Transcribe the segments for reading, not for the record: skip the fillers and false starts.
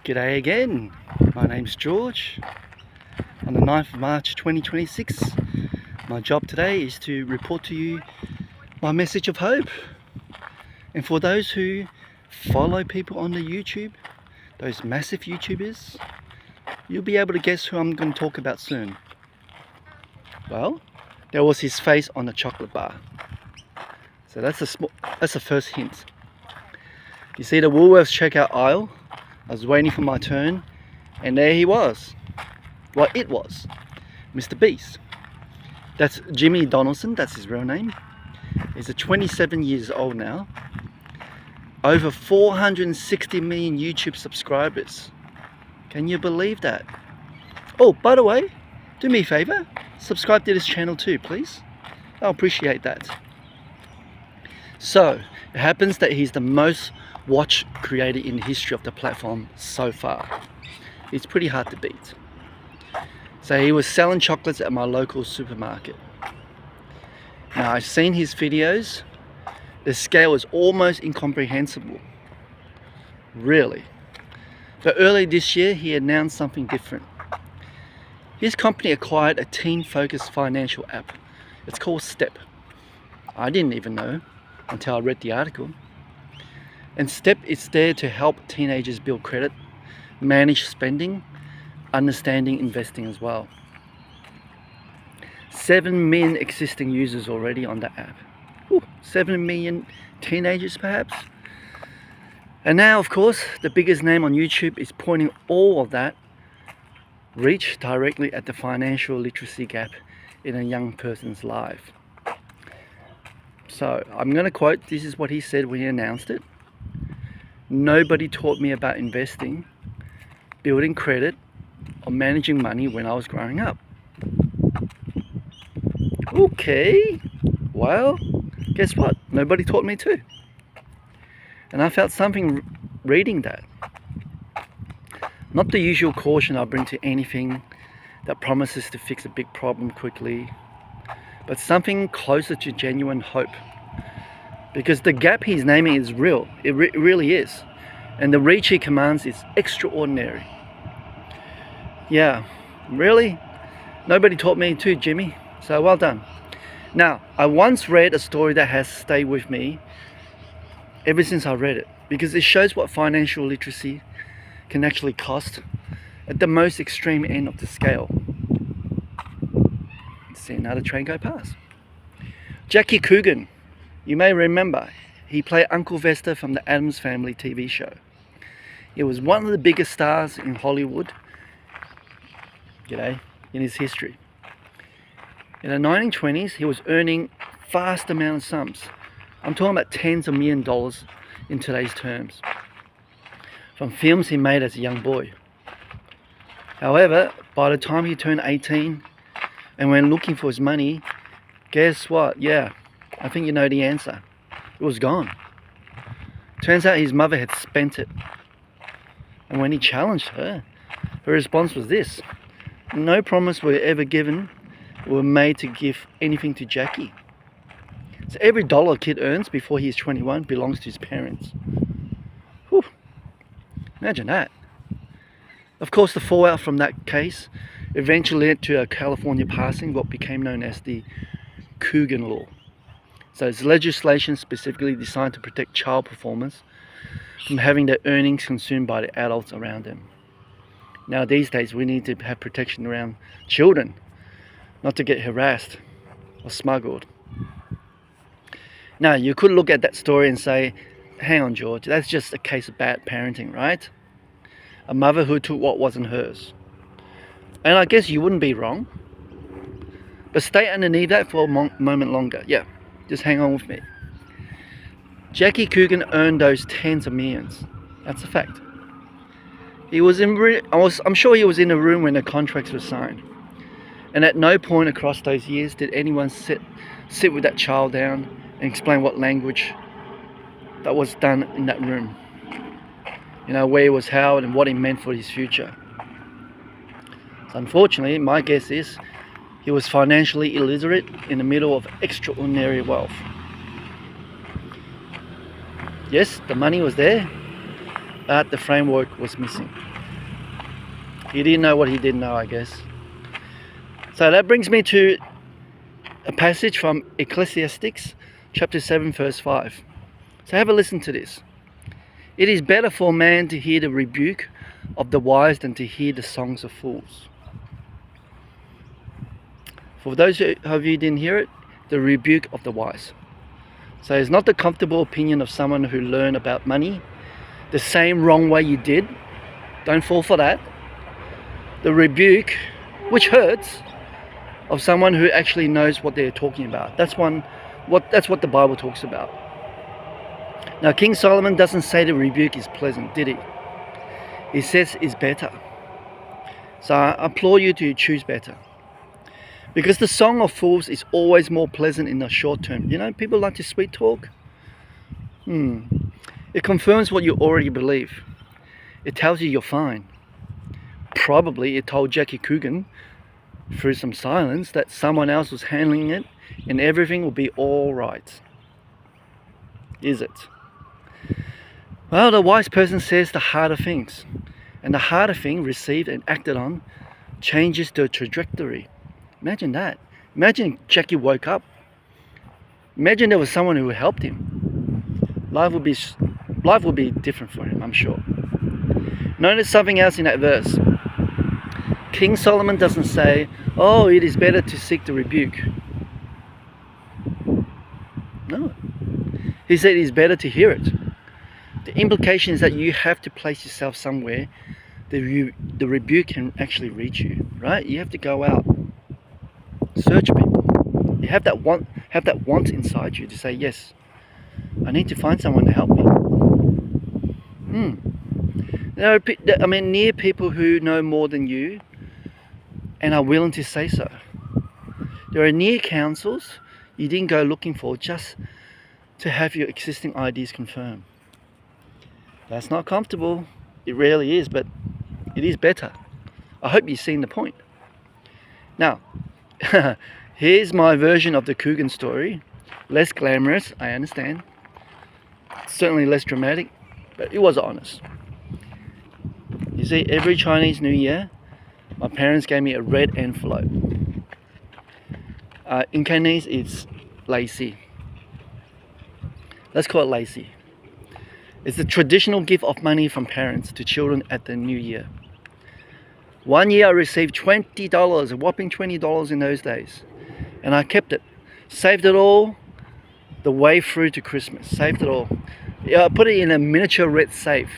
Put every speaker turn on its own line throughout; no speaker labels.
G'day again, my name's George. On the 9th of March 2026, my job today is to report to you my message of hope. And for those who follow people on the YouTube, those massive YouTubers, you'll be able to guess who I'm going to talk about soon. Well, there was his face on the chocolate bar. So that's the first hint. You see the Woolworths checkout aisle? I was waiting for my turn, and there he was. Well, it was MrBeast. That's Jimmy Donaldson, that's his real name. He's 27 years old now. Over 460 million YouTube subscribers. Can you believe that? Oh, by the way, do me a favor, subscribe to this channel too, please. I'll appreciate that. So, it happens that he's the most watched creator in the history of the platform so far. It's pretty hard to beat. So he was selling chocolates at my local supermarket. Now I've seen his videos. The scale is almost incomprehensible. Really. But early this year he announced something different. His company acquired a teen-focused financial app. It's called Step. I didn't even know until I read the article. And Step is there to help teenagers build credit, manage spending, understanding investing as well. 7 million existing users already on the app. Ooh, 7 million teenagers perhaps. And now, of course, the biggest name on YouTube is pointing all of that reach directly at the financial literacy gap in a young person's life. So I'm going to quote, this is what he said when he announced it. Nobody taught me about investing, building credit, or managing money when I was growing up. Okay, well, guess what? Nobody taught me too. And I felt something reading that. Not the usual caution I bring to anything that promises to fix a big problem quickly, but something closer to genuine hope. Because the gap he's naming is real. It really is. And the reach he commands is extraordinary. Yeah, really? Nobody taught me too, Jimmy. So well done. Now, I once read a story that has stayed with me ever since I read it. Because it shows what financial literacy can actually cost at the most extreme end of the scale. Let's see another train go past. Jackie Coogan. You may remember, he played Uncle Vesta from the Addams Family TV show. He was one of the biggest stars in Hollywood, in his history. In the 1920s, he was earning vast amount of sums. I'm talking about tens of millions of dollars in today's terms, from films he made as a young boy. However, by the time he turned 18 and went looking for his money, guess what? Yeah, I think you know the answer. It was gone. Turns out his mother had spent it. And when he challenged her, her response was this: no promise were ever given or made to give anything to Jackie. So every dollar a kid earns before he is 21 belongs to his parents. Whew. Imagine that. Of course, the fallout from that case eventually led to a California passing what became known as the Coogan law. So it's legislation specifically designed to protect child performers from having their earnings consumed by the adults around them. Now these days we need to have protection around children, not to get harassed or smuggled. Now you could look at that story and say, hang on George, that's just a case of bad parenting, right? A mother who took what wasn't hers. And I guess you wouldn't be wrong. But stay underneath that for a moment longer. Yeah. Just hang on with me. Jackie Coogan earned those tens of millions. That's a fact. I'm sure he was in the room when the contracts were signed. And at no point across those years did anyone sit with that child down and explain what language that was done in that room. Where he was held and what it meant for his future. So unfortunately, my guess is he was financially illiterate in the middle of extraordinary wealth. Yes, the money was there, but the framework was missing. He didn't know what he didn't know, I guess. So that brings me to a passage from Ecclesiastes chapter 7 verse 5. So have a listen to this. It is better for a man to hear the rebuke of the wise than to hear the songs of fools. For those of you who didn't hear it, the rebuke of the wise. So it's not the comfortable opinion of someone who learned about money the same wrong way you did. Don't fall for that. The rebuke, which hurts, of someone who actually knows what they're talking about. That's what the Bible talks about. Now, King Solomon doesn't say the rebuke is pleasant, did he? He says it's better. So I implore you to choose better. Because the song of fools is always more pleasant in the short term. You know, people like to sweet talk. It confirms what you already believe. It tells you you're fine. Probably it told Jackie Coogan through some silence that someone else was handling it and everything will be all right. Is it? Well, the wise person says the harder things. And the harder thing received and acted on changes the trajectory. Imagine that. Imagine Jackie woke up. Imagine there was someone who helped him. Life would be different for him, I'm sure. Notice something else in that verse. King Solomon doesn't say, oh, it is better to seek the rebuke. No. He said it is better to hear it. The implication is that you have to place yourself somewhere the rebuke can actually reach you, right? You have to go out, search people. You have that want inside you to say, yes, I need to find someone to help me. There are, near people who know more than you and are willing to say so. There are near counsels you didn't go looking for just to have your existing ideas confirmed. That's not comfortable. It rarely is, but it is better. I hope you've seen the point. Now, here's my version of the Coogan story. Less glamorous, I understand. Certainly less dramatic, but it was honest. You see, every Chinese New Year, my parents gave me a red envelope. In Chinese, it's lacy. Let's call it lacy. It's the traditional gift of money from parents to children at the New Year. One year I received $20, a whopping $20 in those days. And I kept it. Saved it all the way through to Christmas. Saved it all. I put it in a miniature red safe.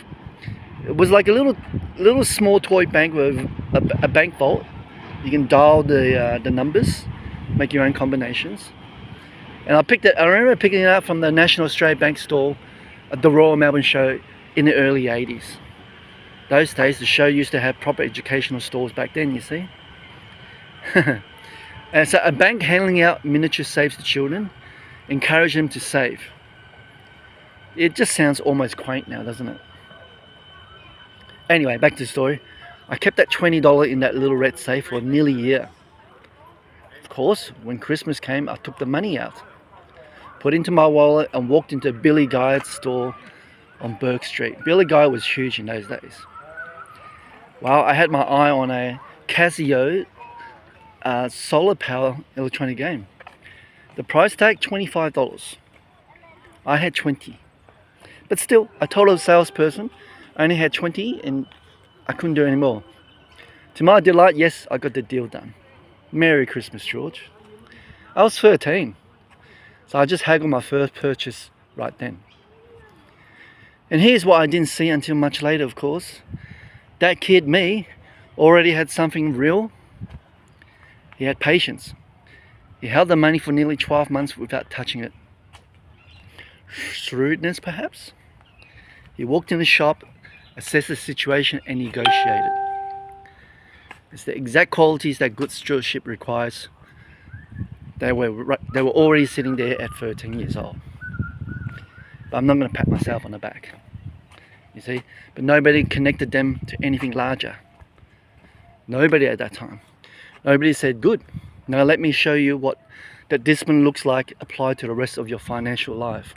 It was like a little small toy bank with a bank vault. You can dial the numbers, make your own combinations. And I remember picking it up from the National Australia Bank store at the Royal Melbourne Show in the early 80s. Those days the show used to have proper educational stores back then, you see. And so a bank handing out miniature safes to children encouraged them to save. It just sounds almost quaint now, doesn't it? Anyway, back to the story. I kept that $20 in that little red safe for nearly a year. Of course, when Christmas came, I took the money out, put it into my wallet and walked into Billy Guy's store on Burke Street. Billy Guy was huge in those days. Well, I had my eye on a Casio solar power electronic game. The price tag, $25. I had 20. But still, I told a salesperson I only had 20 and I couldn't do any more. To my delight, yes, I got the deal done. Merry Christmas, George. I was 13. So I just haggled my first purchase right then. And here's what I didn't see until much later, of course. That kid, me, already had something real. He had patience. He held the money for nearly 12 months without touching it. Shrewdness, perhaps? He walked in the shop, assessed the situation, and negotiated. It's the exact qualities that good stewardship requires. They were already sitting there at 13 years old. But I'm not going to pat myself on the back. You see? But nobody connected them to anything larger. Nobody at that time. Nobody said, good, now let me show you what that discipline looks like applied to the rest of your financial life.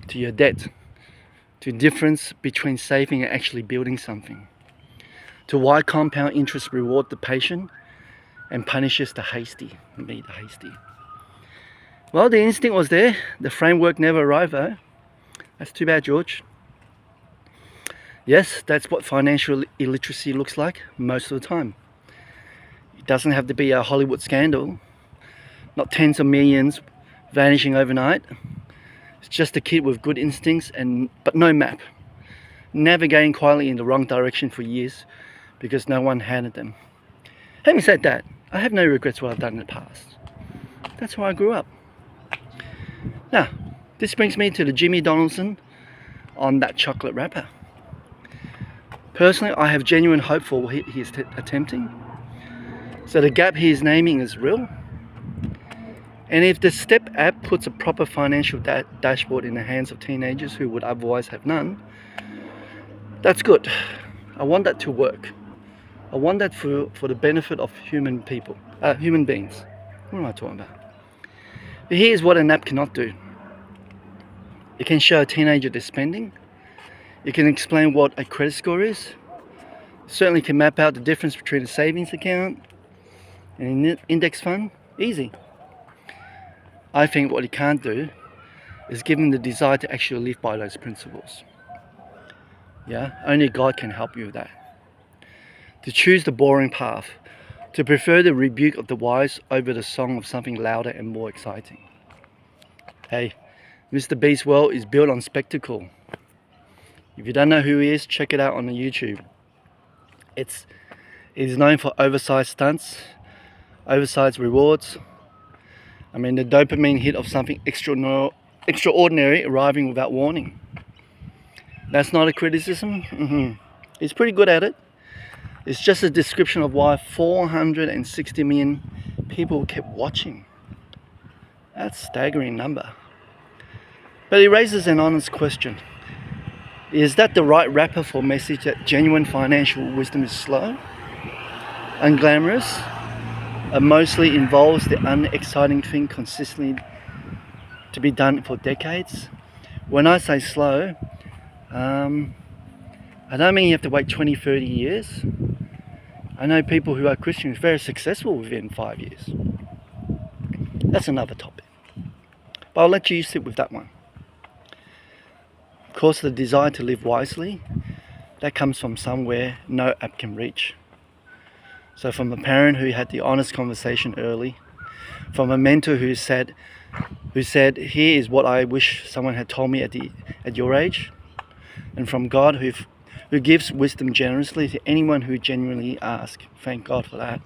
To your debt. To the difference between saving and actually building something. to why compound interest reward the patient and punishes the hasty. Me, the hasty. Well, the instinct was there. The framework never arrived though. That's too bad, George. Yes, that's what financial illiteracy looks like most of the time. It doesn't have to be a Hollywood scandal. Not tens of millions vanishing overnight. It's just a kid with good instincts but no map. Navigating quietly in the wrong direction for years because no one handed them. Having said that, I have no regrets what I've done in the past. That's how I grew up. Now, this brings me to the Jimmy Donaldson on that chocolate wrapper. Personally, I have genuine hope for what he is attempting. So the gap he is naming is real. And if the STEP app puts a proper financial dashboard in the hands of teenagers who would otherwise have none, that's good. I want that to work. I want that for the benefit of human beings. What am I talking about? But here's what an app cannot do. It can show a teenager their spending. It can explain what a credit score is. It certainly can map out the difference between a savings account and an index fund. Easy. I think what it can't do is give them the desire to actually live by those principles. Yeah, only God can help you with that. To choose the boring path, to prefer the rebuke of the wise over the song of something louder and more exciting. Hey, MrBeast's world is built on spectacle. If you don't know who he is, check it out on the YouTube. It is known for oversized stunts, oversized rewards. I mean, the dopamine hit of something extraordinary arriving without warning. That's not a criticism. He's pretty good at it. It's just a description of why 460 million people kept watching. That's a staggering number. But he raises an honest question. Is that the right wrapper for a message that genuine financial wisdom is slow, unglamorous, and mostly involves the unexciting thing consistently to be done for decades? When I say slow, I don't mean you have to wait 20, 30 years. I know people who are Christians very successful within 5 years. That's another topic. But I'll let you sit with that one. Of course, the desire to live wisely, that comes from somewhere no app can reach. So from a parent who had the honest conversation early, from a mentor who said, here is what I wish someone had told me at your age, and from God who gives wisdom generously to anyone who genuinely asks. Thank God for that.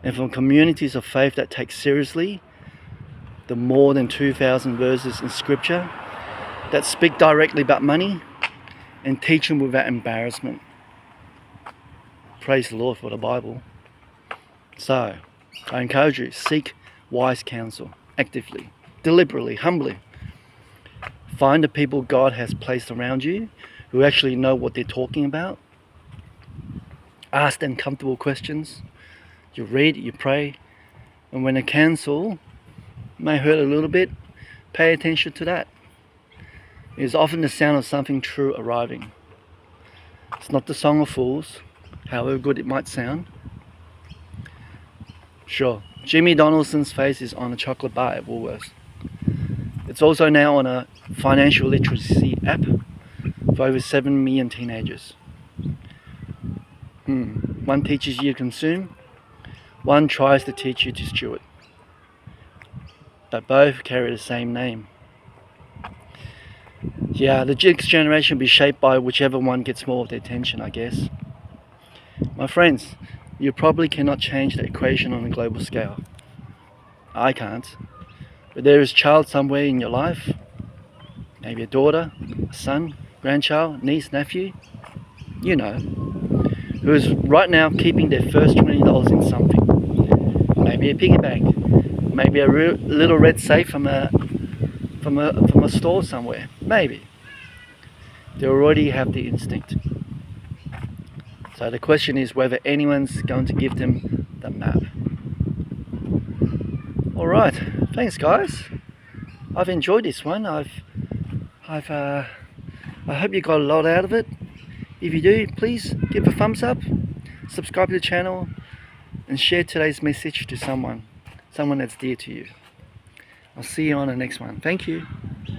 And from communities of faith that take seriously the more than 2,000 verses in scripture that speak directly about money and teach them without embarrassment. Praise the Lord for the Bible. So, I encourage you, seek wise counsel actively, deliberately, humbly. Find the people God has placed around you who actually know what they're talking about. Ask them comfortable questions. You read, you pray, and when a counsel may hurt a little bit, pay attention to that. It is often the sound of something true arriving. It's not the song of fools, however good it might sound. Sure, Jimmy Donaldson's face is on a chocolate bar at Woolworths. It's also now on a financial literacy app for over 7 million teenagers. One teaches you to consume, one tries to teach you to steward. But both carry the same name. Yeah, the next generation will be shaped by whichever one gets more of their attention, I guess. My friends, you probably cannot change the equation on a global scale. I can't. But there is a child somewhere in your life, maybe a daughter, a son, grandchild, niece, nephew, you know, who is right now keeping their first $20 in something. Maybe a piggy bank, maybe a little red safe from a store somewhere, maybe. They already have the instinct. So the question is whether anyone's going to give them the map. Alright, thanks guys. I've enjoyed this one. I hope you got a lot out of it. If you do, please give a thumbs up, subscribe to the channel, and share today's message to someone that's dear to you. I'll see you on the next one. Thank you.